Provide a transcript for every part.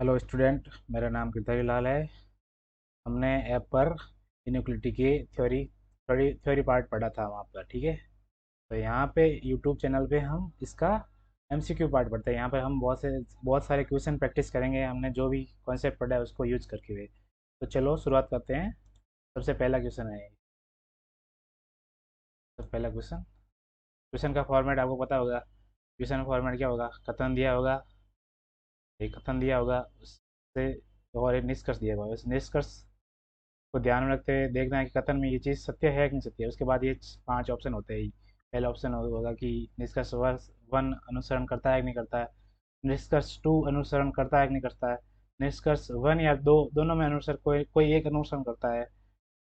Hello student, मेरा नाम गिरधारी लाल है। हमने ऐप पर इनइक्वालिटी की थ्योरी थ्योरी थ्योरी पार्ट पढ़ा था वहाँ पर। ठीक है, तो यहाँ पे यूट्यूब चैनल पे हम इसका एमसीक्यू पार्ट पढ़ते हैं। यहाँ पे हम बहुत सारे क्वेश्चन प्रैक्टिस करेंगे, हमने जो भी कॉन्सेप्ट पढ़ा है उसको यूज करके हुए। तो चलो शुरुआत करते हैं। सबसे पहला क्वेश्चन है। सबसे पहला क्वेश्चन, क्वेश्चन का फॉर्मेट आपको पता होगा। क्वेश्चन का फॉर्मेट क्या होगा? कथन दिया होगा, एक कथन दिया होगा उससे और एक निष्कर्ष दिया होगा। उस निष्कर्ष को ध्यान में रखते हुए देखना है कि कथन में ये चीज़ सत्य है कि नहीं सत्य है। उसके बाद ये 5 ऑप्शन होते हैं। पहला ऑप्शन होगा कि निष्कर्ष वन अनुसरण करता है कि नहीं करता है, निष्कर्ष टू अनुसरण करता है कि नहीं करता है, निष्कर्ष वन या दो दोनों में अनुसरण कोई कोई एक अनुसरण करता है,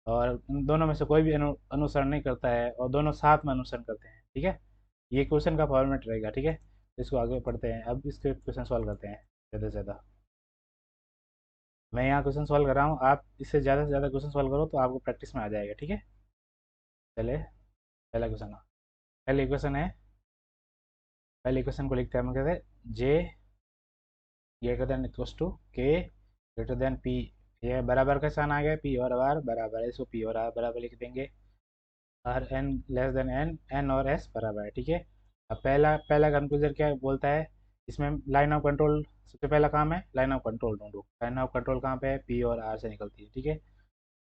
और उन दोनों में से कोई भी अनुसरण नहीं करता है, और दोनों साथ में अनुसरण करते हैं। ठीक है, ये क्वेश्चन का फॉर्मेट रहेगा। ठीक है, इसको आगे पढ़ते हैं। अब इसके क्वेश्चन सॉल्व करते हैं ज़्यादा से ज़्यादा। मैं यहाँ क्वेश्चन सॉल्व कर रहा हूँ, आप इससे ज़्यादा से ज़्यादा क्वेश्चन सॉल्व करो तो आपको प्रैक्टिस में आ जाएगा। ठीक है, चले पहला क्वेश्चन। पहले इक्वेशन है, पहले इक्वेशन को लिखते हैं हम कहते हैं जे ग्रेटर देन इक्वल्स टू के ग्रेटर देन पी। ये बराबर का साइन आ गया, पी और आर बराबर है, इसको पी और आर बराबर लिख देंगे। R N less than N, N और एस बराबर है। ठीक है, अब पहला पहला कंक्लूजन क्या बोलता है इसमें? लाइन ऑफ कंट्रोल, सबसे पहला काम है लाइन ऑफ कंट्रोल ढूंढो। लाइन ऑफ कंट्रोल कहाँ पे है? पी और आर से निकलती है। ठीक है,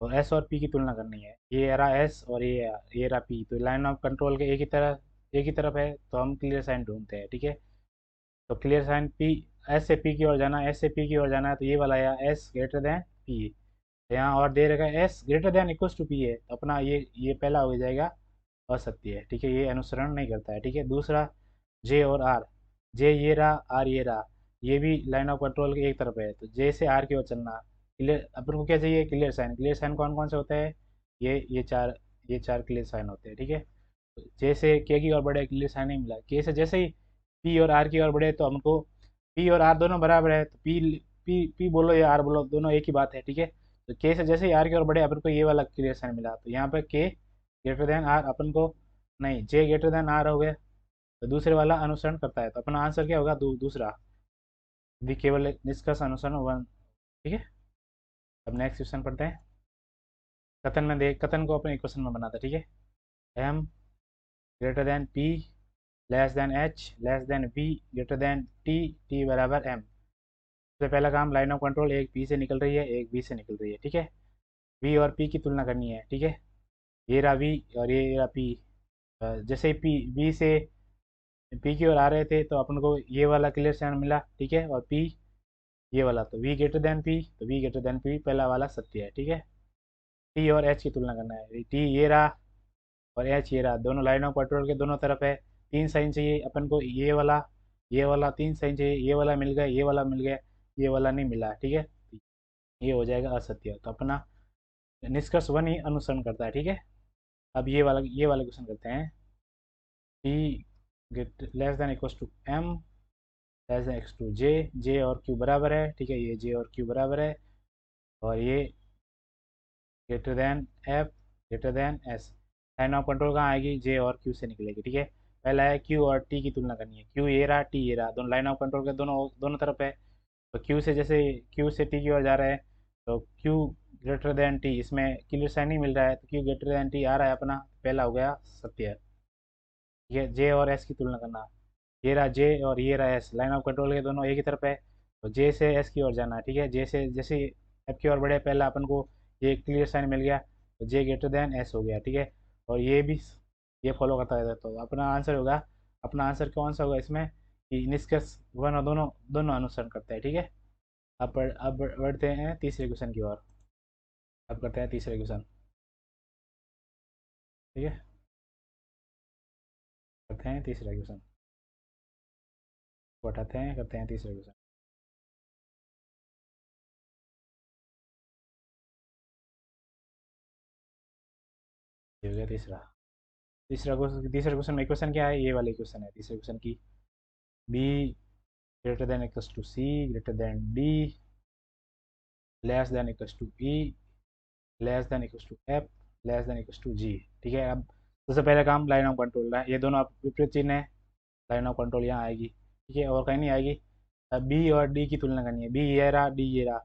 और एस और पी की तुलना करनी है। ये रहा एस और ये रहा पी, तो लाइन ऑफ कंट्रोल के एक ही तरफ है, तो हम क्लियर साइन ढूंढते हैं। ठीक है, तो क्लियर साइन पी, एस से पी की ओर जाना, एस से पी की ओर जाना है, तो ये वाला आया एस ग्रेटर देन पी। यहाँ और दे रखा है S greater than equals to P है, तो अपना ये पहला हो जाएगा असत्य है। ठीक है, ये अनुसरण नहीं करता है। ठीक है, दूसरा जे और आर, जे ये रहा, आर ये रहा, ये भी लाइन ऑफ कंट्रोल की एक तरफ है, तो जे से आर की ओर चलना। क्लियर, अपन को क्या चाहिए? Clear sign. क्लियर साइन कौन कौन से होते हैं? ये चार क्लियर साइन होते हैं। ठीक है, जे से के की ओर बढ़े, क्लियर साइन नहीं मिला। के से जैसे ही पी और आर की ओर बढ़े तो हमको पी और आर दोनों बराबर है, तो पी पी पी बोलो या आर बोलो, दोनों एक ही बात है। ठीक है, तो के से जैसे ही आर की ओर बढ़े अपन को ये वाला क्लियर साइन मिला, तो यहाँ पे के ग्रेटर देन आर अपन को, नहीं, जे ग्रेटर देन आर हो गया, तो दूसरे वाला अनुसरण करता है, तो अपना आंसर क्या होगा? दूसरा भी केवल निष्कर्ष अनुसरण वन। ठीक है, अब नेक्स्ट क्वेश्चन पढ़ते हैं। कथन में देख, कथन को अपने इक्वेशन में बनाता है। ठीक है, M greater than P less than H less than V greater than T, T बराबर एम। सबसे पहला काम, लाइन ऑफ कंट्रोल एक पी से निकल रही है, एक बी से निकल रही है। ठीक है, वी और पी की तुलना करनी है। ठीक है, ये रहा वी और ये रहा पी। जैसे ही पी बी से पी की ओर आ रहे थे तो अपन को ये वाला क्लियर साइन मिला। ठीक है, और पी ये वाला, तो वी ग्रेटर देन पी, तो वी ग्रेटर देन पी पहला वाला सत्य है। ठीक है, टी और एच की तुलना करना है। टी ये रहा और एच ये रहा, दोनों लाइन ऑफ कंट्रोल के दोनों तरफ है। 3 साइन चाहिए अपन को, ये वाला 3 साइन चाहिए, ये वाला मिल गया, ये वाला मिल गया, ये वाला नहीं मिला। ठीक है, ये हो जाएगा असत्य, तो अपना निष्कर्ष वन ही अनुसरण करता है। ठीक है, अब ये वाला क्वेश्चन करते हैं। T less than equals to M less than X to J, J और क्यू बराबर है। ठीक है, ये जे और क्यू बराबर है, और ये greater than F greater than S. Line of control कहाँ आएगी? जे और क्यू से निकलेगी। ठीक है, पहला है क्यू और टी की तुलना करनी है। क्यू ये रहा, टी ये रहा, दोनों लाइन ऑफ कंट्रोल के दोनों दोनों तरफ है, तो क्यू से टी की ओर जा रहा है, तो क्यू ग्रेटर देन टी, इसमें क्लियर साइन नहीं मिल रहा है, तो क्यू ग्रेटर देन टी आ रहा है, अपना पहला हो गया सत्य। ये जे और एस की तुलना करना, ये रहा जे और ये रहा एस, लाइन ऑफ कंट्रोल के दोनों एक ही तरफ है, तो जे से एस की ओर जाना है। ठीक है, जे से जैसे एफ की ओर बढ़े पहला अपन को ये क्लियर साइन मिल गया, तो जे ग्रेटर देन एस हो गया। ठीक है, और ये भी ये फॉलो करता रहता है, तो अपना आंसर होगा, अपना आंसर कौन सा होगा इसमें कि निष्कर्ष वन और दोनों दोनों अनुसरण करते हैं। ठीक है, अब बढ़ते हैं तीसरे क्वेश्चन की ओर। अब करते हैं तीसरे क्वेश्चन। ठीक है, करते हैं तीसरा क्वेश्चन, उठाते हैं, करते हैं तीसरा क्वेश्चन। ये हो गया तीसरा। तीसरा क्वेश्चन में क्वेश्चन क्या है? ये वाले क्वेश्चन है तीसरे क्वेश्चन की। B greater than equals to C greater than D less than equals to E less than equals to F less than equals to G. ठीक है, अब सबसे पहला काम लाइन ऑफ कंट्रोल है, ये दोनों आप विपरीत चिन्ह है, लाइन ऑफ कंट्रोल यहाँ आएगी। ठीक है, और कहीं नहीं आएगी, बी और डी की तुलना करनी है, बी ये रहा, डी ये रहा,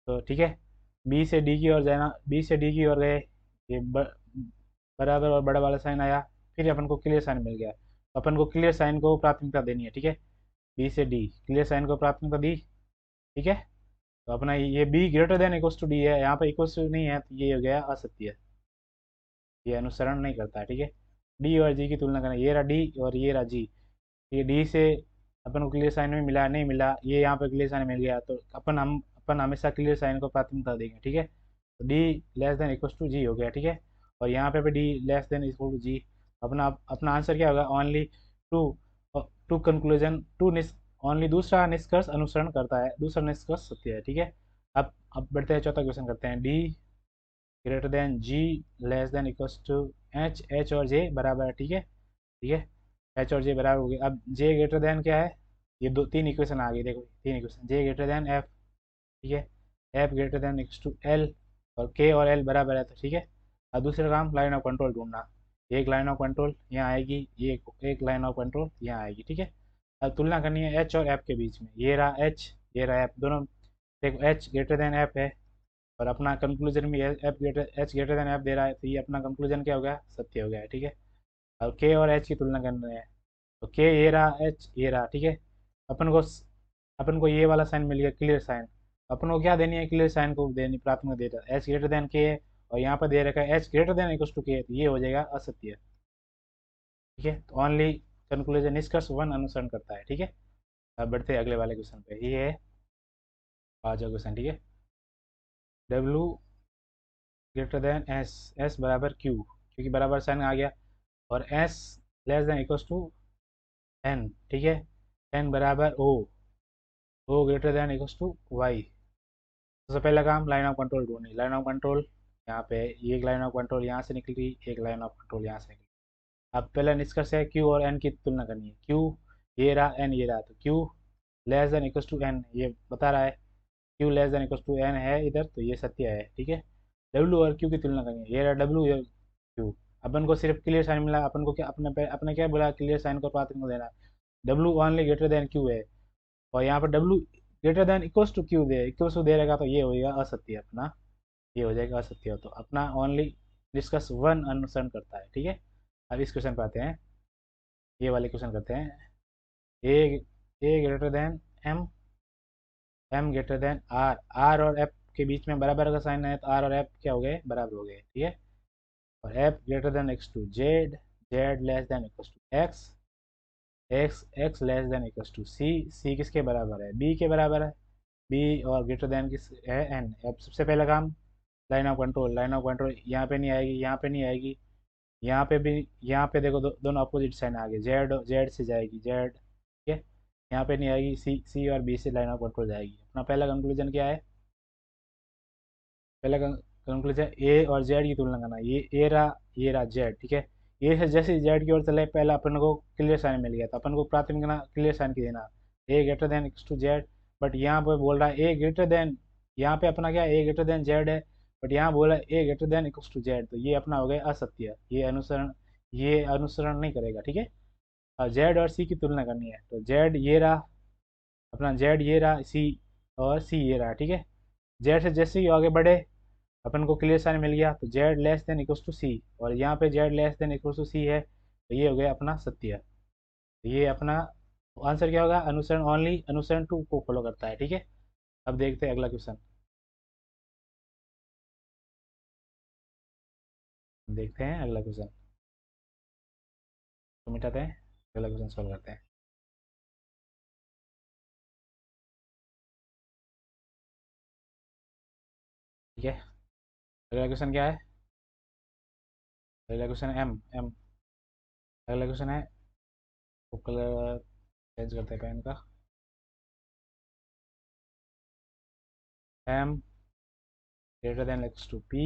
तो ठीक है, बी से डी की ओर जाना, बी से डी की ओर गए, ये बराबर और बड़ा वाला साइन आया, फिर अपन को क्लियर साइन मिल गया, तो अपन को क्लियर साइन को प्राथमिकता देनी है, ठीक है, बी से डी क्लियर साइन को प्राथमिकता दी, ठीक है, तो अपना ये B greater than equals to D है, यहाँ पे इक्वल्स टू नहीं है तो ये हो गया असत्य, ये अनुसरण नहीं करता है, ठीक है, डी और जी की तुलना करें, ये रहा डी और ये रहा जी, ये डी से अपन को क्लियर साइन में मिला नहीं मिला, ये यहाँ पे क्लियर साइन मिल गया, तो अपन हमेशा क्लियर साइन को प्राथमिकता देंगे, ठीक है, तो D less than equals to G हो गया, ठीक है, और यहाँ पे भी D less than equal to G, अपना अपना आंसर क्या होगा, only two two conclusion two only दूसरा निष्कर्ष अनुसरण करता है, दूसरा निष्कर्ष सत्य है, ठीक है। अब बढ़ते हैं, चौथा क्वेश्चन करते हैं, D greater than G less than equals to H, H और जे बराबर है, ठीक है, ठीक है, एच और जे बराबर हो गए, अब जे ग्रेटर देन क्या है, ये दो तीन इक्वेशन आ गई, देखो तीन equation, J greater than F, ठीक है, F greater than equals to L, और के और एल बराबर है, तो ठीक है, अब दूसरा काम लाइन ऑफ कंट्रोल ढूंढना, एक लाइन ऑफ कंट्रोल यहाँ आएगी, ये एक लाइन ऑफ कंट्रोल यहाँ आएगी, ठीक है, अब तुलना करनी है एच और एफ के बीच में, ये रहा एच, ये रहा एफ, दोनों देखो एच ग्रेटर देन एफ है, और अपना कंक्लूजन में एच ग्रेटर देन एफ दे रहा है, तो ये अपना कंक्लूजन क्या हो गया, सत्य हो गया है, ठीक है, अब के और एच की तुलना करनी है, तो के ये रहा, एच ये रहा, ठीक है, अपन को अपन को ये वाला साइन मिल गया क्लियर साइन, अपन को क्या देनी है, क्लियर साइन को देनी, प्राथमिक दे रहा है एच ग्रेटर देन के, और यहाँ पर दे रखा है H greater than equal to K, तो ये हो जाएगा असत्य, ठीक है, तो ओनली कंक्लूजन निष्कर्ष वन अनुसरण करता है, ठीक है। अब बढ़ते हैं अगले वाले क्वेश्चन पे, ये है पांचवा क्वेश्चन, ठीक है, W greater than S, S बराबर क्यू, क्योंकि बराबर साइन आ गया, और S less than equals to N, ठीक है, एन बराबर O, O greater than equals to Y, सबसे पहला काम लाइन ऑफ कंट्रोल ढूंढनी, लाइन ऑफ कंट्रोल यहाँ पे एक लाइन ऑफ कंट्रोल यहाँ से निकली, एक लाइन ऑफ कंट्रोल यहाँ से निकली, अब पहला निष्कर्ष है क्यू और एन की तुलना करनी है, क्यू ये रहा, एन ये रहा, तो Q less than equals to N, ये बता रहा है Q less than equals to N है इधर, तो ये सत्य है, ठीक है, डब्ल्यू और क्यू की तुलना करनी है, ये रहा डब्ल्यू, ये क्यू, अपन को सिर्फ क्लियर साइन मिला, अपन को क्या अपने क्या बोला, क्लियर साइन को प्राथमिकता देना, W only greater than Q है, और यहाँ पर W greater than equals to Q दे, इक्वल्स टू दे रहेगा, तो ये होगा असत्य, अपना ये हो जाएगा असत्य, तो अपना ओनली डिस्कस वन अनुसरण करता है, ठीक है। अब इस क्वेश्चन पे आते हैं, ये वाले क्वेश्चन करते हैं, A A greater than M, M greater than R, R और एफ के बीच में बराबर का साइन है, तो आर और एफ क्या हो गए, बराबर हो गए, ठीक है, और F greater than X to Z, Z less than equals to X, X X less than equals to C, C किसके बराबर है, बी के बराबर है, बी और ग्रेटर देन किस है, एन, अब सबसे पहला काम line of control, line of control यहाँ पे नहीं आएगी, यहाँ पे नहीं आएगी, यहाँ पे भी, यहाँ पे देखो दोनों अपोजिट साइन आ गए, जेड जेड से जाएगी जेड, ठीक है, यहाँ पे नहीं आएगी, सी सी और बी से लाइन ऑफ कंट्रोल जाएगी, अपना पहला कंक्लूजन क्या है, पहला कंक्लूजन ए और जेड की तुलना करना, ये रहा जेड, ठीक है, ये से जैसे जेड की ओर चले, पहला अपन को क्लियर साइन मिल गया, तो अपन को प्राथमिकता क्लियर साइन की देना, A greater than equals to Z, but यहाँ पे बोल रहा है ए ग्रेटर देन, यहाँ पे अपना क्या ए ग्रेटर देन जेड है, बट यहाँ बोला A greater than equals to Z, तो ये अपना हो गया असत्य, ये अनुसरण नहीं करेगा, ठीक है, और जेड और सी की तुलना करनी है, तो जेड ये रहा, अपना जेड ये रहा, सी और सी ये रहा, ठीक है, जेड से जैसे ही आगे बढ़े अपन को क्लियर साइन मिल गया, तो Z less than equals to C, और यहाँ पे Z less than equals to C है, तो ये हो गया अपना सत्य, तो ये अपना आंसर क्या होगा, अनुसरण ओनली अनुसरण टू को फॉलो करता है, ठीक है। अब देखते हैं अगला क्वेश्चन, देखते हैं अगला क्वेश्चन, तो मिटाते हैं, अगला क्वेश्चन सॉल्व करते हैं, ठीक है, अगला क्वेश्चन क्या है, अगला क्वेश्चन एम एम, अगला क्वेश्चन है, तो कलर चेंज करते हैं पेन का, M greater than equals to P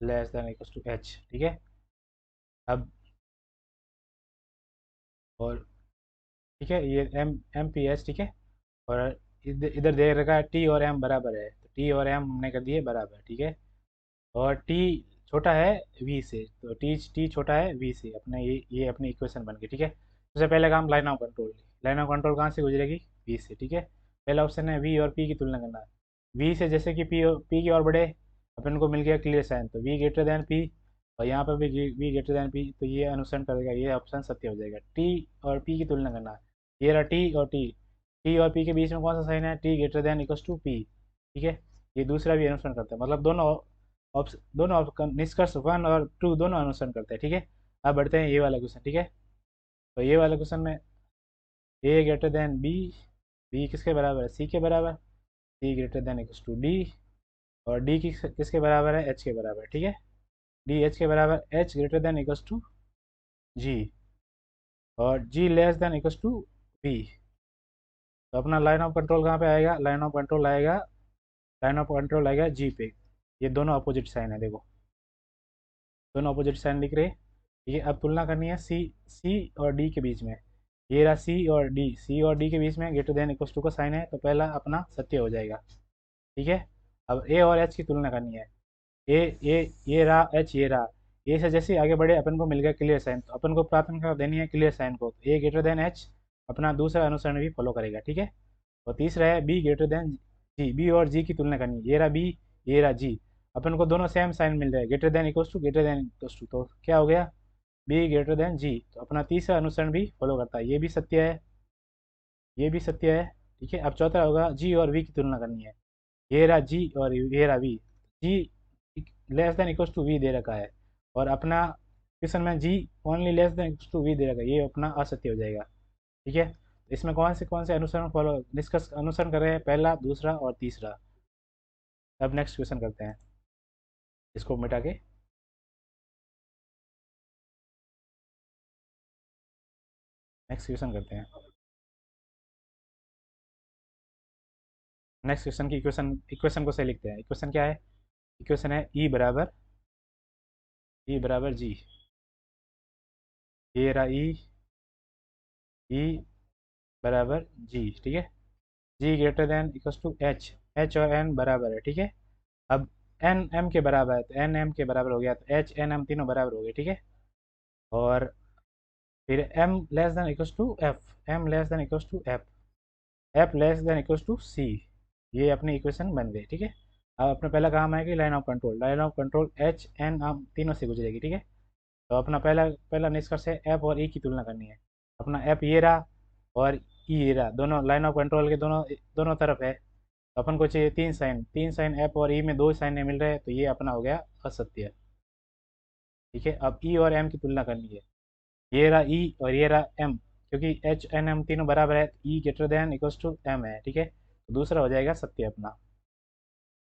less than equals to H, ठीक है, अब और ठीक है, ये एम एम पी एच, ठीक है, और इधर इधर दे रखा है टी और एम बराबर है, तो टी और एम हमने कर दिए बराबर, ठीक है, और टी छोटा है वी से, तो टी टी छोटा है वी से, अपने ये अपनी इक्वेशन बन गई, ठीक है, सबसे पहले काम line of control, line of control कहाँ से गुजरेगी, पी से, ठीक है। पहला ऑप्शन है वी और पी की तुलना करना। वी से जैसे कि पी की ओर बढ़े, अपन को मिल गया क्लियर साइन, तो वी ग्रेटर देन पी, और यहाँ पर भी वी ग्रेटर देन पी, तो ये अनुसरण करेगा, ये ऑप्शन सत्य हो जाएगा। टी और पी की तुलना करना, ये रहा टी और टी, टी और पी के बीच में कौन सा साइन है, T greater than equals to P, ठीक है। ये दूसरा भी अनुसरण करता है, मतलब दोनों निष्कर्ष 1 और 2 दोनों अनुसरण करते हैं, ठीक है। अब बढ़ते हैं ये वाला क्वेश्चन, ठीक है। तो ये वाला क्वेश्चन में A greater than B, B किसके बराबर है, सी के बराबर, C greater than equals to D, और डी किसके बराबर है, एच के बराबर, ठीक है। डी एच के बराबर, H greater than equals to G, और G less than equals to B. तो अपना लाइन ऑफ कंट्रोल कहाँ पे आएगा, लाइन ऑफ कंट्रोल आएगा जी पे। ये दोनों अपोजिट साइन है, देखो दोनों अपोजिट साइन लिख रहे हैं, ठीक है। अब तुलना करनी है सी, सी और डी के बीच में, ये रहा सी और डी के बीच में ग्रेटर देन इक्वल्स टू का साइन है, तो पहला अपना सत्य हो जाएगा, ठीक है। अब ए और एच की तुलना करनी है, ये रहा, एच ये रहा, ए से जैसे आगे बढ़े अपन को मिल गया क्लियर साइन, तो अपन को प्राथमिकता देनी है क्लियर साइन को, तो ए ग्रेटर देन एच अपना दूसरा अनुसरण भी फॉलो करेगा, ठीक है। और तीसरा है B greater than G, B और जी की तुलना करनी है, ये रहा बी, ये रहा जी, अपन को दोनों सेम साइन मिल रहा है, greater than equals to greater than equals to, तो क्या हो गया, बी ग्रेटर देन जी, तो अपना तीसरा अनुसरण भी फॉलो करता है, ये भी सत्य है, ये भी सत्य है, ठीक है। अब चौथा होगा जी और वी की तुलना करनी है, ये रहा जी और ये रहा V, G less than equals to V दे रखा है, और अपना क्वेश्चन में G only less than equals to V दे रखा है, ये अपना असत्य हो जाएगा, ठीक है। तो इसमें कौन से अनुसरण फॉलो निष्कर्ष अनुसरण कर रहे हैं, पहला, दूसरा और तीसरा। अब नेक्स्ट क्वेश्चन करते हैं, इसको मिटा के नेक्स्ट क्वेश्चन करते हैं। नेक्स्ट क्वेश्चन की इक्वेशन इक्वेशन को सही लिखते हैं। इक्वेशन क्या है, इक्वेशन है ई बराबर जी, ये रहा ई बराबर जी, ठीक है। G greater than equals to H, H और एन बराबर है, ठीक है। अब एन एम के बराबर है, तो एन एम के बराबर हो गया, तो एच एन एम तीनों बराबर हो गए, ठीक है। और फिर M less than equals to F, M less than equals to F, F less than equals to C, ये अपनी इक्वेशन बन गई, ठीक है। अब अपना पहला काम आएगी line of control H N M तीनों से गुजरेगी, ठीक है। तो अपना पहला पहला निष्कर्ष है एफ और ई की तुलना करनी है, अपना एफ ये रहा और ई ये रहा, दोनों लाइन ऑफ कंट्रोल के दोनों दोनों तरफ है, तो अपन को चाहिए तीन साइन एफ और ई में दो साइन मिल रहे हैं, तो ये अपना हो गया असत्य, ठीक है। अब ई और एम की तुलना करनी है, ये रहा ई और ये रहा एम, क्योंकि एच एन एम तीनों बराबर है, E greater than equals to M है, ठीक है। तो दूसरा हो जाएगा सत्य अपना।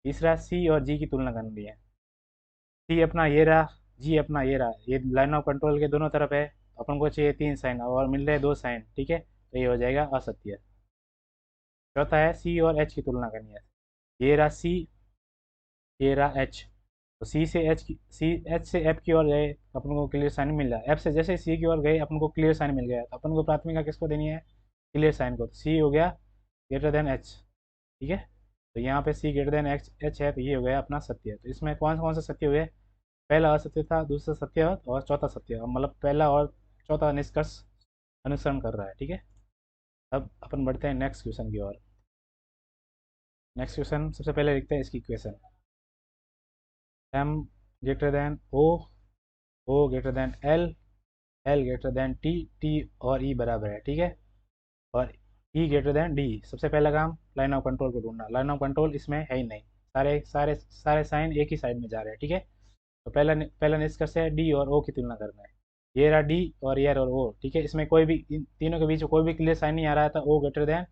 तीसरा सी और जी की तुलना करनी है, सी अपना ये रहा, जी अपना ये रहा, ये लाइन ऑफ कंट्रोल के दोनों तरफ है, तो अपन को चाहिए तीन साइन और मिल रहे दो साइन, ठीक है, तो ये हो जाएगा असत्य। चौथा है सी और एच की तुलना करनी है, ये रहा सी, ये रहा एच, तो सी एच से एफ की ओर गए तो अपन को क्लियर साइन मिल रहा है, एफ से जैसे सी की ओर गए अपन को क्लियर साइन मिल गया, तो अपन को प्राथमिकता किसको देनी है, क्लियर साइन को, तो सी हो गया ग्रेटर देन एच, ठीक है। तो यहाँ पे सी ग्रेटर देन एच है, तो ये हो गया अपना सत्य। तो इसमें कौन सा सत्य हुए, पहला असत्य था, दूसरा सत्य और चौथा सत्य, मतलब पहला और चौथा निष्कर्ष अनुसरण कर रहा है, ठीक है। अब अपन बढ़ते हैं नेक्स्ट क्वेश्चन की ओर। नेक्स्ट क्वेश्चन सबसे पहले लिखते हैं इसकी equation, M greater than O greater than L greater than T और ई बराबर है, ठीक है। और ई ग्रेटर देन डी, सबसे पहला काम लाइन ऑफ कंट्रोल को ढूंढना, लाइन ऑफ कंट्रोल इसमें है ही नहीं, सारे साइन एक ही साइड में जा रहे हैं, ठीक है। तो पहला निष्कर्ष है डी और ओ की तुलना करना है, ये रहा डी और ये रहा ओ, ठीक है। इसमें कोई भी इन तीनों के बीच में कोई भी क्लियर साइन नहीं आ रहा था, ओ ग्रेटर देन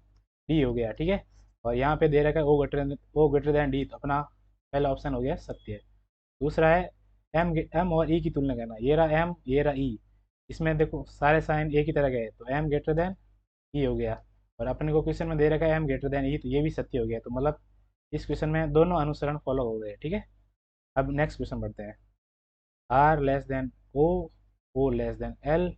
डी हो गया, ठीक है। और यहाँ पे दे रखा है ओ ग्रेटर देन डी, तो अपना पहला ऑप्शन हो गया सत्य। दूसरा है एम और ई की तुलना करना, ये रहा एम ये रहा ई, इसमें देखो सारे साइन एक ही तरह गए, तो एम ग्रेटर देन ई हो गया, और अपने को क्वेश्चन में दे रखा है एम ग्रेटर देन ई, तो ये भी सत्य हो गया, तो मतलब इस क्वेश्चन में दोनों अनुसरण फॉलो हो गए, ठीक है। अब नेक्स्ट क्वेश्चन बढ़ते हैं, R less than O less than L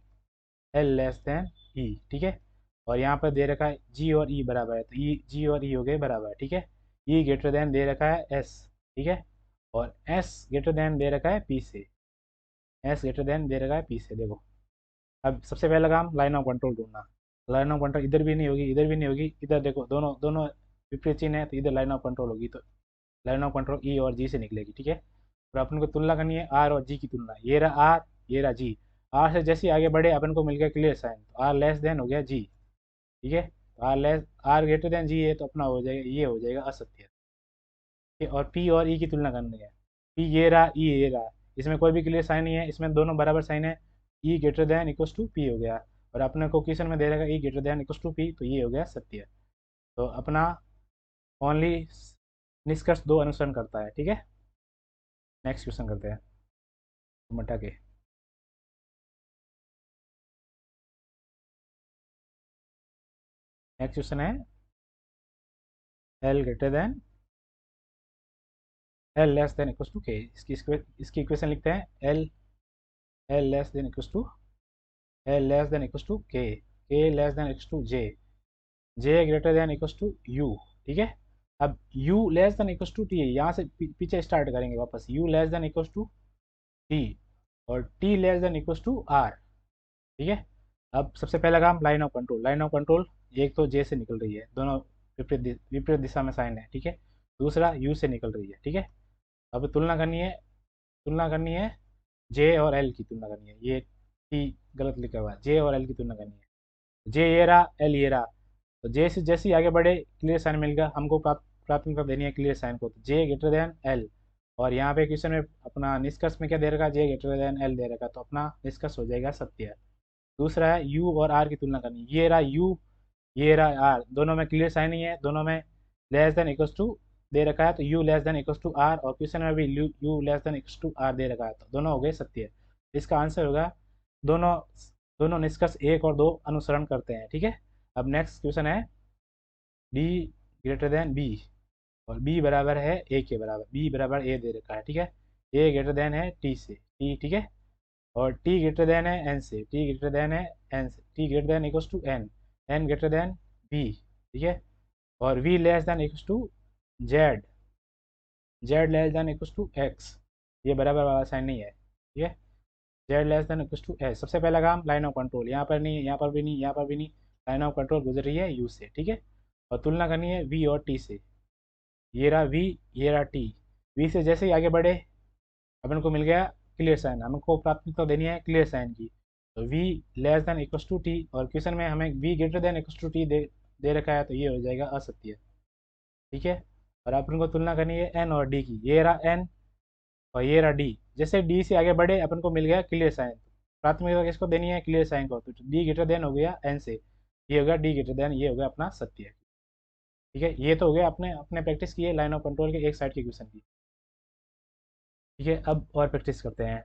less than E, ठीक है। और यहाँ पर दे रखा है जी और ई बराबर है, तो ई जी और ई हो गए बराबर, ठीक है। ई ग्रेटर देन दे रखा है एस, ठीक है। और एस ग्रेटर देन दे रखा है पी से, एस ग्रेटर देन दे रखा है पी से, देखो। अब सबसे पहला काम लाइन ऑफ कंट्रोल ढूंढना, लाइन ऑफ कंट्रोल इधर भी नहीं होगी, इधर भी नहीं होगी, इधर देखो दोनों दोनों विपरीत चिन्ह है, तो इधर लाइन ऑफ कंट्रोल होगी, तो लाइन ऑफ कंट्रोल ई और जी से निकलेगी, ठीक है। और अपन को तुलना करनी है आर और जी की तुलना, ये रहा आर, ये रहा जी। आर से जैसे ही आगे बढ़े अपन को मिल गया क्लियर साइन, तो आर लेस देन हो गया जी, ठीक है। तो आर ग्रेटर देन जी है, तो अपना हो जाएगा, ये हो जाएगा असत्य, ठीक है। और पी और ई की तुलना करनी है, पी ये रहा, ई ये रहा, इसमें कोई भी क्लियर साइन नहीं है, इसमें दोनों बराबर साइन है, E greater than equals to P हो गया। और अपने को क्वेश्चन में दे रहेगा E greater than equals to P, तो ये हो गया सत्य। तो अपना ओनली निष्कर्ष दो अनुसरण करता है, ठीक है। नेक्स्ट क्वेश्चन करते हैं मटा के। नेक्स्ट क्वेश्चन है L greater than L less than equals to K. इसकी इक्वेशन लिखते हैं L less than equals to L less than equals to K less than equals to J greater than equals to U, ठीक है। अब u less than equals to T है, यहाँ से पीछे स्टार्ट करेंगे वापस, u less than equals to T और t less than equals to R, ठीक है। अब सबसे पहला काम line of control, line of control एक तो j से निकल रही है, दोनों विपरीत दिशा में साइन है, ठीक है। दूसरा u से निकल रही है, ठीक है। अब तुलना करनी है j और l की तुलना करनी है, ये t गलत लिखा हुआ है, j और l की तुलना करनी है। j ये रहा, l ये रहा, तो j से जैसे ही आगे बढ़े क्लियर साइन मिल गया, हमको प्राथमिकता देनी है क्लियर साइन को, तो j ग्रेटर देन l। और यहाँ पे क्वेश्चन में अपना निष्कर्ष में क्या दे रखा, j ग्रेटर देन l दे रखा, तो अपना निष्कर्ष हो जाएगा सत्य। दूसरा है u और r की तुलना करनी, ये रहा u, ये रहा r, दोनों में क्लियर साइन ही है, दोनों में लेस देन इक्वस टू दे रखा है, तो u less than equals to r, और क्वेश्चन में भी u less than equals to r दे रखा है, तो दोनों हो गए सत्य। इसका आंसर होगा दोनों दोनों निष्कर्ष एक और दो अनुसरण करते हैं, ठीक है। अब नेक्स्ट क्वेश्चन है डी ग्रेटर देन बी और बी बराबर है ए के बराबर, बी बराबर ए दे रखा है, ठीक है। ए ग्रेटर देन है टी से, टी, ठीक है। और टी ग्रेटर देन है एन से, टी ग्रेटर देन है एन से, T greater than equals to N, N greater than B, ठीक है। और V less than equals to Z, Z less than equals to X, ये बराबर वाला साइन नहीं है, ठीक है। Z less than equals to S, सबसे पहला काम लाइन ऑफ कंट्रोल, यहाँ पर नहीं, यहाँ पर भी नहीं, यहाँ पर भी नहीं, लाइन ऑफ कंट्रोल गुजर रही है यू से, ठीक है। और तुलना करनी है वी और टी से, ये रहा वी, ये रहा टी, वी से जैसे ही आगे बढ़े अपन को मिल गया क्लियर साइन, हमको प्राथमिकता देनी है क्लियर साइन की, तो V less than equals to T, और क्वेश्चन में हमें V greater than equals to T दे रखा है, तो ये हो जाएगा असत्य, ठीक है। और अपन को तुलना करनी है एन और डी की, ये रहा एन और ये रहा डी, जैसे डी से आगे बढ़े अपन को मिल गया क्लियर साइन, प्राथमिकता किसको देनी है क्लियर साइन को, तो डी ग्रेटर देन हो गया एन से, ये हो गया डी ग्रेटर देन, ये हो गया अपना सत्य, ठीक है। ये तो हो गया अपने अपने प्रैक्टिस की है लाइन ऑफ कंट्रोल के एक साइड के क्वेश्चन की, ठीक है। अब और प्रैक्टिस करते हैं।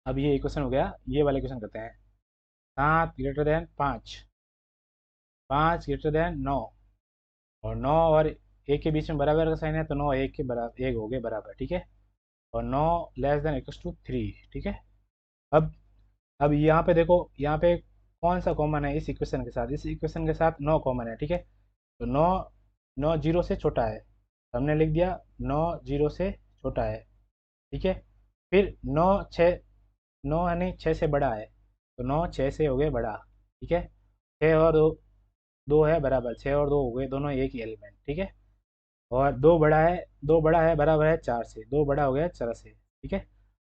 अब ये क्वेश्चन हो गया, ये वाले क्वेश्चन करते हैं। 7 ग्रेटर देन 5, 5 ग्रेटर देन 9, और 9 और 1 के बीच में बराबर का साइन है, तो 9 1 के बराबर, 1 हो गए बराबर, ठीक है। और 9 लेस देन इक्वस टू 3, ठीक है। अब अब यहाँ पे देखो, यहाँ पे कौन सा कॉमन है इस इक्वेशन के साथ, इस इक्वेशन के साथ 9 कॉमन है, ठीक है। तो 9 9 जीरो से छोटा है, तो हमने लिख दिया 9 जीरो से छोटा है, ठीक है। फिर 9 6, 9 यानी 6 से बड़ा है, तो 9 6 से हो गए बड़ा, ठीक है। 6 और 2, 2 है बराबर, 6 और 2 हो गए दोनों एक ही एलिमेंट, ठीक है। और 2 बड़ा है, 2 बड़ा है बराबर है 4 से, 2 बड़ा हो गया 4 से, ठीक है।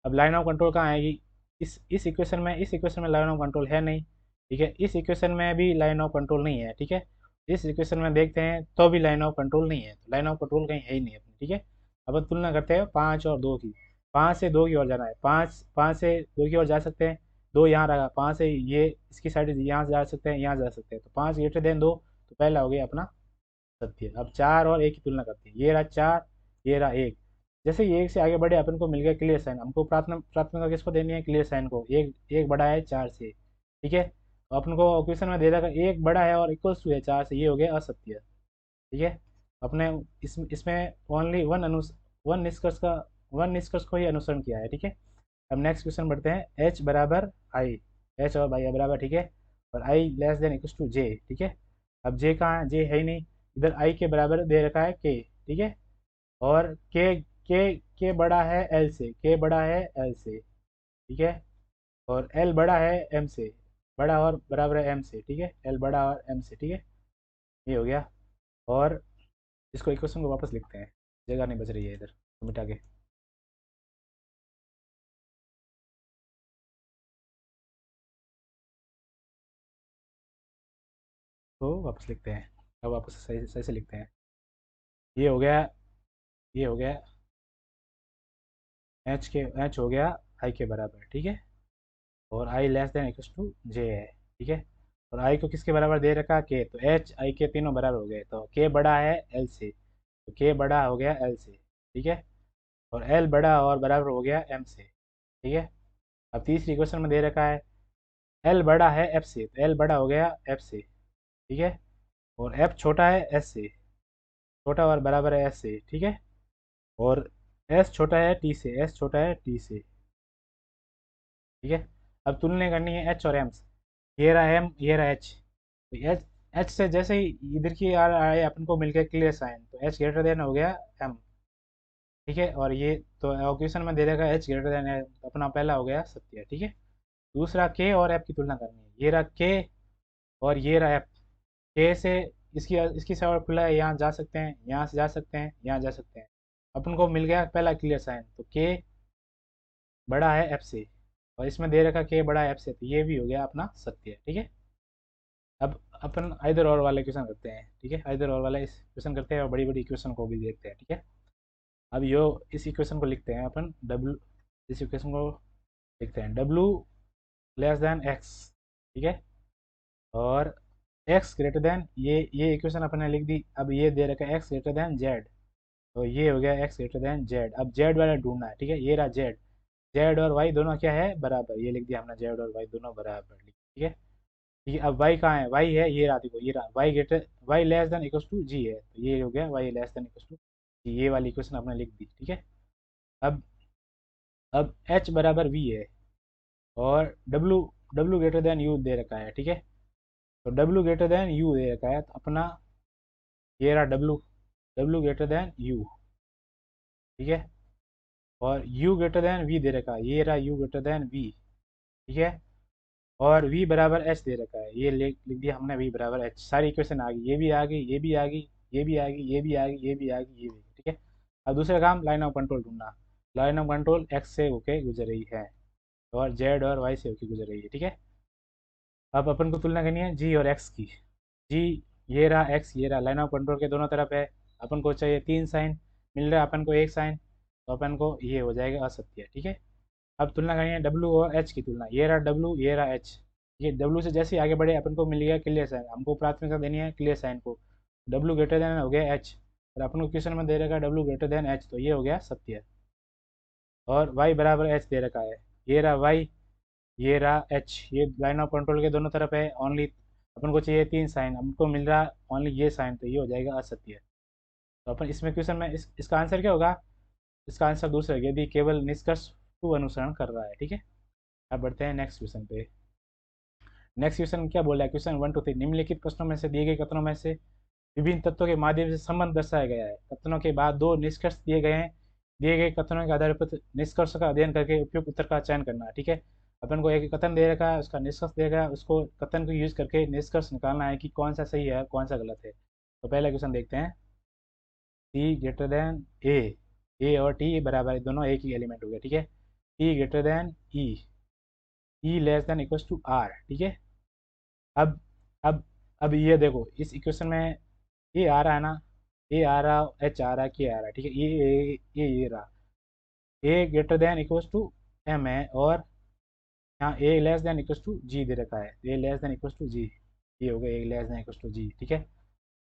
अब लाइन ऑफ कंट्रोल कहाँ आएगी, इस इक्वेशन में लाइन ऑफ कंट्रोल है नहीं, ठीक है। इस इक्वेशन में भी लाइन ऑफ कंट्रोल नहीं है, ठीक है। इस इक्वेशन में देखते हैं तो भी लाइन ऑफ कंट्रोल नहीं है, तो लाइन ऑफ कंट्रोल कहीं है ही नहीं अपनी, ठीक है। अब तुलना करते हैं 5 और 2 की, 5 से 2 की ओर जाना है, 5 से 2 की ओर जा सकते हैं, 2 यहाँ रहा, 5 से ये इसकी साइड यहाँ जा सकते हैं, यहाँ जा सकते हैं, तो 5 ग्रेटर देन 2, तो पहला हो गया अपना सत्य। अब 4 और 1 की तुलना करते हैं, ये रहा 4, ये रहा 1, जैसे ये 1 से आगे बढ़े अपन को मिल गया क्लियर साइन, हमको प्राथमिकता किसको देनी है क्लियर साइन को, एक एक बड़ा है 4 से, ठीक है। तो अपन को क्वेश्चन में दे रखा एक बड़ा है और इक्वल्स टू है 4 से, ये हो गया असत्य, ठीक है। अपने इसमें ओनली वन निष्कर्ष को ही अनुसरण किया है, ठीक है। अब नेक्स्ट क्वेश्चन बढ़ते हैं, एच बराबर आई, एच और बाई बराबर, ठीक है। और आई लेस देन इक्वल्स टू जे, ठीक है। अब जे कहाँ है, जे है ही नहीं, इधर आई के बराबर दे रखा है के, ठीक है। और के बड़ा है एल से, के बड़ा है एल से, ठीक है। और एल बड़ा है एम से, बड़ा और बराबर है एम से, ठीक है, एल बड़ा और एम से, ठीक है, ये हो गया। और इसको इक्वेशन को वापस लिखते हैं, जगह नहीं बच रही है इधर, तो मिटा के। तो वापस लिखते हैं, अब वापस सही सही से लिखते हैं। ये हो गया, ये हो गया एच हो गया आई के बराबर, ठीक है, और आई लेस देन इक्वल टू जे है, ठीक है। और आई को किसके बराबर दे रखा, के, तो एच आई के तीनों बराबर हो गए, तो के बड़ा है एल से, तो के बड़ा हो गया एल से, ठीक है, और एल बड़ा और बराबर हो गया एम से, ठीक है। अब तीसरी क्वेश्चन में दे रखा है एल बड़ा है एफ से, तो एल बड़ा हो गया एफ से, ठीक है, और एफ छोटा है एस से, छोटा और बराबर है एस से, ठीक है, और एस छोटा है टी से, एस छोटा है टी से, ठीक है। अब तुलना करनी है एच और एम से, ये रहा एम, ये रहा एच, तो एच, एच से जैसे ही इधर की आ आए अपन को मिल गया क्लियर साइन, तो एच ग्रेटर देन हो गया एम, ठीक है, और ये तो क्वेश्चन में दे देगा एच ग्रेटर देन है, तो अपना पहला हो गया सत्य, ठीक है। दूसरा के और एफ की तुलना करनी है, ये रहा के और ये रहा एफ, के से इसकी इसकी साइड खुला है, यहाँ जा सकते हैं, यहाँ से जा सकते हैं, यहाँ जा सकते हैं, अपन को मिल गया पहला क्लियर साइन, तो के बड़ा है एफ से, और इसमें दे रखा के बड़ा है एफ से, तो ये भी हो गया अपना सत्य, ठीक है। अब अपन आइदर और वाले क्वेश्चन करते हैं, ठीक है, आइदर और वाला इस क्वेश्चन करते हैं और बड़ी बड़ी इक्वेशन को भी देखते हैं, ठीक है। अब यो इस इक्वेशन को लिखते हैं अपन डब्लू, इस इक्वेशन को लिखते हैं डब्लू लेस देन एक्स, ठीक है, और एक्स ग्रेटर देन, ये इक्वेशन अपन ने लिख दी। अब ये दे रखा है एक्स ग्रेटर देन जेड, तो ये हो गया एक्स ग्रेटर देन जेड। अब जेड वाला ढूंढना है, ठीक है, ये रहा जेड, जेड और वाई दोनों क्या है बराबर, ये लिख दिया हमने, जेड और वाई दोनों बराबर, ठीक है, ठीक है। अब वाई कहाँ है, वाई है ये रहा, देखो ये रहा Y greater, Y less than equal to G है, तो ये हो गया Y less than equal to G, ये वाली इक्वेशन हमने लिख दी, ठीक है। अब अब एच बराबर वी है, और W, W greater than you they रखा है, ठीक है, तो W greater than you they रखा है, तो अपना ये रहा W, W greater than you, ठीक है, और u ग्रेटर देन v दे रखा है, ये रहा u ग्रेटर देन v, ठीक है, और v बराबर h दे रखा है, ये लिख लिख दिया हमने v बराबर h, सारी इक्वेशन आ गई, ये भी आ गई, ये भी आ गई, ये भी आ गई, ये भी आ गई, ये भी आ गई, ये भी, ठीक है। अब दूसरा काम लाइन ऑफ कंट्रोल ढूंढना, लाइन ऑफ कंट्रोल x से होके गुजर रही है, और z और y से होके गुजर रही है, ठीक है। अब अपन को तुलना करनी है g और x की, g, ये रहा x, ये रहा, लाइन ऑफ कंट्रोल के दोनों तरफ है, अपन को चाहिए 3 साइन, मिल रहा है अपन को 1 साइन, तो अपन को ये हो जाएगा असत्य, ठीक है। अब तुलना करेंगे डब्लू और एच की तुलना, ये रहा डब्लू, ये रहा एच, ये डब्लू से जैसे ही आगे बढ़े अपन को मिल गया क्लियर साइन, हमको प्राथमिकता देनी है क्लियर साइन को, डब्लू ग्रेटर देन हो गया एच, और अपन को क्वेश्चन में दे रखा डब्लू ग्रेटर देन एच, तो ये हो गया सत्य, और वाई बराबर एच दे रखा है, ये रहा वाई, ये रहा एच, ये लाइन ऑफ कंट्रोल के दोनों तरफ है ओनली, अपन को चाहिए 3 साइन, हमको मिल रहा ओनली ये साइन, तो ये हो जाएगा असत्य। तो अपन इसमें क्वेश्चन में इसका आंसर क्या होगा, इसका आंसर दूसरा है, यदि केवल निष्कर्ष टू अनुसरण कर रहा है, ठीक है। अब बढ़ते हैं नेक्स्ट क्वेश्चन पे। नेक्स्ट क्वेश्चन क्या बोल रहा है, क्वेश्चन 1 to 3, निम्नलिखित प्रश्नों में से दिए गए कथनों में से विभिन्न तत्वों के माध्यम से संबंध दर्शाया गया है, कथनों के बाद 2 निष्कर्ष दिए गए हैं, दिए गए कथनों के आधार पर निष्कर्ष का अध्ययन करके उपयुक्त उत्तर का चयन करना है, ठीक है। अपन को एक कथन दे रखा है, उसका निष्कर्ष दे रखा है, उसको कथन को यूज करके निष्कर्ष निकालना है कि कौन सा सही है कौन सा गलत है। तो पहला क्वेश्चन देखते हैं, टी ग्रेटर देन ए और टी बराबर है, दोनों एक ही एलिमेंट हो गया, ठीक है, T greater than E less than equal to R, ठीक है। अब अब अब ये देखो इस इक्वेशन में ये आ रहा है ना, ए आ रहा, एच आ रहा, के आ रहा है, ठीक है, ये रहा, A greater than equal to M है, और यहाँ A less than equal to G दे रखा है, A less than equal to G, ये हो गया A less than equal to G, ठीक है,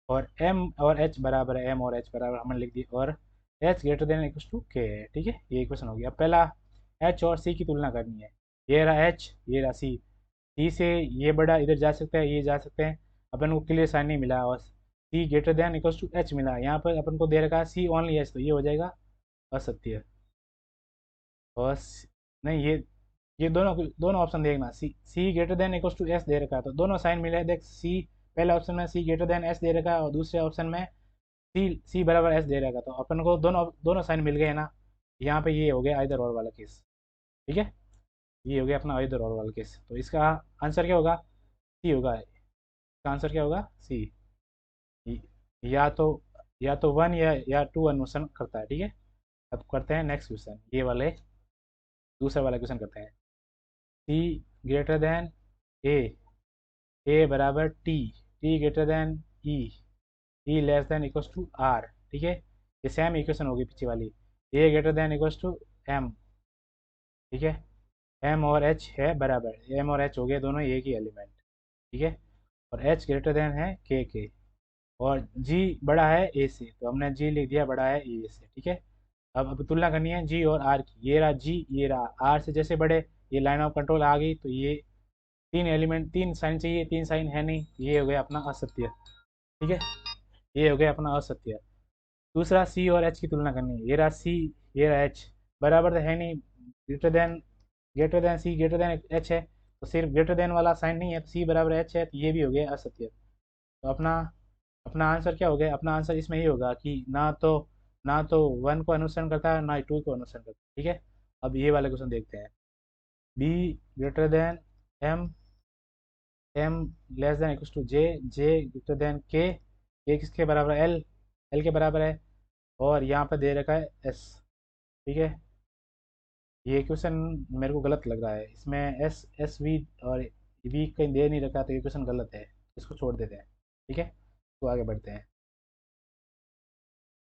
और एम और एच बराबर है, एम और एच बराबर हमने लिख दी, और H greater than equal to K है, ठीक है, ये इक्वेशन हो गया। अब पहला एच और सी की तुलना करनी है, ये रहा एच, ये रहा सी, सी से ये बड़ा इधर जा सकता है, ये जा सकते हैं, अपन को क्लियर साइन नहीं मिला, और C greater than equal to H मिला, यहाँ पर अपन को दे रखा है सी ओनली एच, तो ये हो जाएगा असत्य। और नहीं, ये दोनों दोनों ऑप्शन देखना, C greater than equal to S दे रखा है, तो दोनों साइन मिले, देख सी पहले ऑप्शन में सी ग्रेटर देन एस दे रखा है, और दूसरे ऑप्शन में सी बराबर एस दे रखा, तो अपन को दोनों दोनों साइन मिल गए ना, यहाँ पे ये हो गया इधर और वाला केस, ठीक है। ये हो गया अपना आइदर और वाला केस। तो इसका आंसर क्या होगा? सी होगा। इसका आंसर क्या होगा? सी। या तो वन या टू अनुसरण करता है, ठीक है। अब करते हैं नेक्स्ट क्वेश्चन, ये वाले दूसरा वाला क्वेश्चन करते हैं। सी ग्रेटर देन ए, ए बराबर T, T greater than E, E less than equals to R, ठीक है। ये सेम इक्वेशन होगी पीछे वाली। A greater than equals to M, ठीक है। एम और एच है बराबर, एम और एच हो गए दोनों एक ही एलिमेंट, ठीक है। और एच ग्रेटर देन है के, और जी बड़ा है ए से, तो हमने जी लिख दिया बड़ा है ए से, ठीक है। अब तुलना करनी है जी और आर की। ये रहा जी, ये रहा आर से जैसे बड़े, ये लाइन ऑफ कंट्रोल आ गई, तो ये तीन एलिमेंट, तीन साइन चाहिए, तीन साइन है नहीं, ये हो गया अपना असत्य, ठीक है। ये हो गया अपना असत्य। दूसरा सी और एच की तुलना करनी है। ये रहा सी, ये रहा एच, बराबर तो है नहीं। ग्रेटर देन सी ग्रेटर देन एच है, तो सिर्फ ग्रेटर देन वाला साइन नहीं है, तो सी बराबर एच है, तो ये भी हो गया असत्य। तो अपना अपना आंसर क्या हो गया? अपना आंसर इसमें ये होगा कि ना तो वन को अनुसरण करता है, ना ही टू को अनुसरण करता है, ठीक है। अब ये वाला क्वेश्चन देखते हैं। B greater than M, M less than equal to J, J greater than K किसके बराबर है? एल, एल के बराबर है। और यहाँ पर दे रखा है एस, ठीक है। ये क्वेश्चन मेरे को गलत लग रहा है, इसमें एस एस वी और वी कहीं दे नहीं रखा, तो ये क्वेश्चन गलत है, इसको छोड़ देते हैं, ठीक है। तो आगे बढ़ते हैं।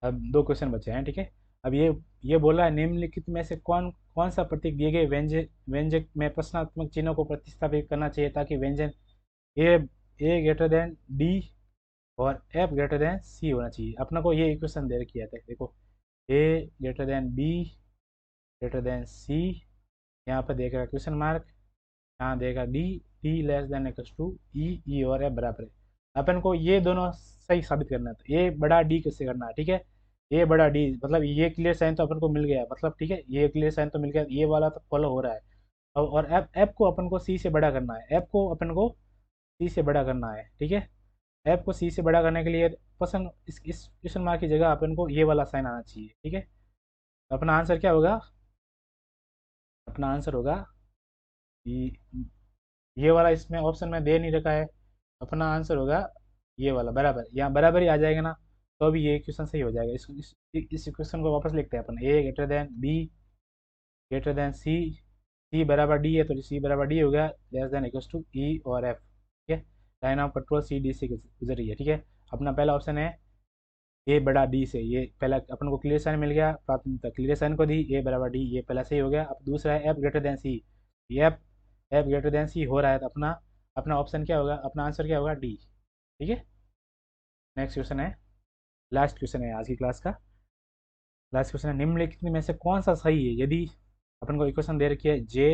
अब दो क्वेश्चन बचे हैं, ठीक है। अब ये बोला है निम्नलिखित में से कौन कौन सा प्रतीक दिए गए व्यंजक व्यंजक में प्रश्नात्मक चिन्हों को प्रतिस्थापित करना चाहिए, ताकि व्यंजन ए ए ग्रेटर देन डी और एफ ग्रेटर देन सी होना चाहिए। अपना को ये इक्वेशन दे रखी है, देखो, A greater than B greater than C, यहाँ पर देगा क्वेश्चन मार्क, यहाँ देगा D, D less than equals to E, E और एफ बराबर है। अपन को ये दोनों सही साबित करना है, तो ए बड़ा डी कैसे करना है, ठीक है। ए बड़ा डी मतलब ये क्लियर साइन तो अपन को मिल गया, मतलब ठीक है, ये क्लियर साइन तो मिल गया, ये वाला तो फॉलो हो रहा है। और एफ एफ को अपन को सी से बड़ा करना है, एफ को अपन को सी से बड़ा करना है, ठीक है। एफ को सी से बड़ा करने के लिए पसंद इस क्वेश्चन मार्क की जगह अपन को ये वाला साइन आना चाहिए, ठीक है। तो अपना आंसर क्या होगा? अपना आंसर होगा ये वाला, इसमें ऑप्शन में दे नहीं रखा है। अपना आंसर होगा ये वाला बराबर, यहाँ बराबर ही आ जाएगा ना, तो भी ये क्वेश्चन सही हो जाएगा। इस क्वेश्चन को वापस लिखते हैं अपन। A greater than B greater than C, C बराबर डी है, तो सी बराबर डी हो गया, less than equals to E और एफ, ठीक है। Line of control C D से गुजर रही है, ठीक है। अपना पहला ऑप्शन है ए बड़ा डी से, ये पहला अपन को क्लियर साइन मिल गया, प्राथमिकता क्लियर साइन को दी, ए बराबर डी, ये पहला सही हो गया। अब दूसरा है एफ ग्रेटर देन सी, ये एफ ग्रेटर देन सी हो रहा है, तो अपना अपना ऑप्शन क्या होगा? अपना आंसर क्या होगा? डी, ठीक है। नेक्स्ट क्वेश्चन है, लास्ट क्वेश्चन है आज की क्लास का। लास्ट क्वेश्चन है, निम्नलिखित में से कौन सा सही है? यदि अपन को इक्वेशन दे रखी है J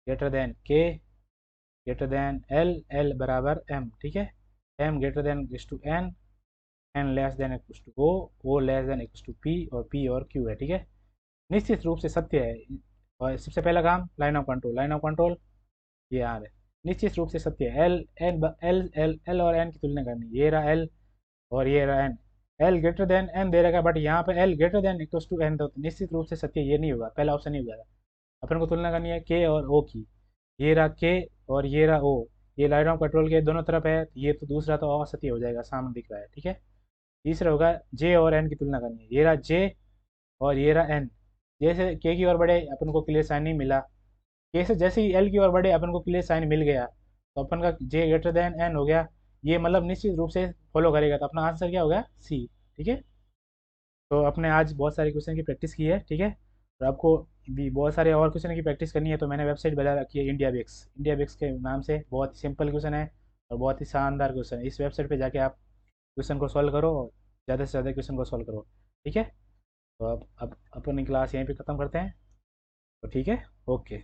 greater than K greater than L, L बराबर एम, ठीक है। M greater than equals to N, N less than equals to O less than equals to P, और पी और क्यू है, ठीक है। निश्चित रूप से सत्य है। और सबसे पहला काम line of control, line of control ये आर है, निश्चित रूप से सत्य है। L N L L L और एन की तुलना करनी, ये रहा एल और ये रहा N, L greater than N दे रखा, बट यहाँ पे L greater than equals to N, तो निश्चित रूप से सत्य ये नहीं होगा, पहला ऑप्शन नहीं होगा। अपन को तुलना करनी है के और ओ की, ये रहा के और ये रहा ओ, ये लाइन ऑफ कंट्रोल के दोनों तरफ है, ये तो दूसरा तो असत्य हो जाएगा, सामने दिख रहा है, ठीक है। तीसरा होगा जे और एन की तुलना करनी है, ये रहा जे और ये रहा एन, जैसे के की ओर बढ़े अपन को क्लियर साइन नहीं मिला, के से जैसे ही एल की ओर बढ़े अपन को क्लियर साइन मिल गया, तो अपन का जे ग्रेटर देन एन हो गया, ये मतलब निश्चित रूप से फॉलो करेगा, तो अपना आंसर क्या हो गया? सी, ठीक है। तो अपने आज बहुत सारे क्वेश्चन की प्रैक्टिस की है, ठीक है। और आपको भी बहुत सारे और क्वेश्चन की प्रैक्टिस करनी है, तो मैंने वेबसाइट बना रखी है इंडिया बिक्स, इंडिया बिक्स के नाम से। बहुत ही सिंपल क्वेश्चन है और बहुत ही शानदार क्वेश्चन है। इस वेबसाइट पे जाके आप क्वेश्चन को सॉल्व करो, और ज़्यादा से ज़्यादा क्वेश्चन को सॉल्व करो, ठीक है। तो अब अपनी क्लास यहीं पे ख़त्म करते हैं, तो ठीक है, ओके।